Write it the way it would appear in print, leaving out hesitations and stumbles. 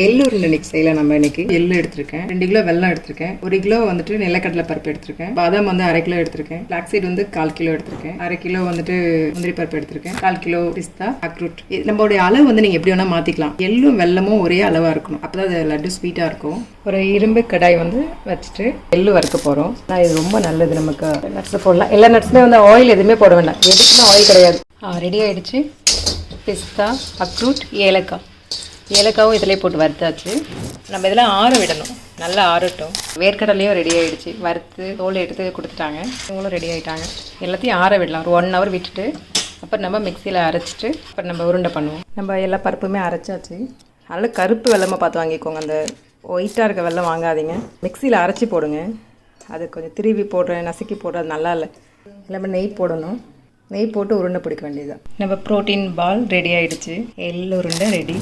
எள்ளு உருண்டை இன்னைக்கு செய்யலாம். நம்ம இன்னைக்கு எள்ளு எடுத்திருக்கேன், 2 கிலோ வெல்லம் எடுத்திருக்கேன், 1 கிலோ வந்துட்டு நிலக்கடலை பருப்பு எடுத்திருக்கேன், பாதாம் வந்து 1/2 கிலோ எடுத்திருக்கேன், பிளாக் சீட் வந்து 1/4 கிலோ எடுத்திருக்கேன், 1/2 கிலோ வந்துட்டு முந்திரி பருப்பு எடுத்திருக்கேன், 1/4 கிலோ பிஸ்தா, அக்ரூட். நம்மளுடைய அளவு வந்து நீங்க எப்படி வேணா மாத்திக்கலாம். எள்ளும் வெல்லமும் ஒரே அளவா இருக்கணும், அப்பதான் அது லட்டு ஸ்வீட்டா இருக்கும். ஒரு இரும்பு கடாய் வந்து வச்சுட்டு எள்ளு வறுக்க போறோம். இது ரொம்ப நல்லது, நமக்கு நட்ஸ் போடலாம். எல்லா நட்ஸ்மே வந்து ஆயில் எதுவுமே போட வேண்டாம், எதுக்குமே ஆயில் கிடையாது. ரெடி ஆயிடுச்சு. பிஸ்தா, அக்ரூட், ஏலக்காவும் இதிலே போட்டு வறுத்தாச்சு. நம்ம இதெல்லாம் ஆற விடணும், நல்லா ஆறட்டும். வேர்க்கடலையும் ரெடி ஆகிடுச்சு, வறுத்து தோல் எடுத்து கொடுத்துட்டாங்க. இவங்களும் ரெடி ஆகிட்டாங்க. எல்லாத்தையும் ஆற விடலாம், ஒரு 1 ஹவர் விட்டுட்டு அப்புறம் நம்ம மிக்சியில் அரைச்சிட்டு அப்புறம் நம்ம உருண்டை பண்ணுவோம். நம்ம எல்லா பருப்புமே அரைச்சாச்சு. அதனால் கருப்பு வெல்லமாக பார்த்து வாங்கிக்கோங்க, அந்த ஒயிட்டாக இருக்க வெல்லம் வாங்காதீங்க. மிக்சியில் அரைச்சி போடுங்க. அது கொஞ்சம் திருவி போடுறேன், நசுக்கி போடுறது நல்லா இல்லை. எல்லாமே நெய் போடணும். நெய் போட்டு உருண்டை பிடிக்க வேண்டியதுதான். நம்ம ப்ரோட்டீன் பால் ரெடி ஆகிடுச்சு. எள்ளு உருண்டை ரெடி.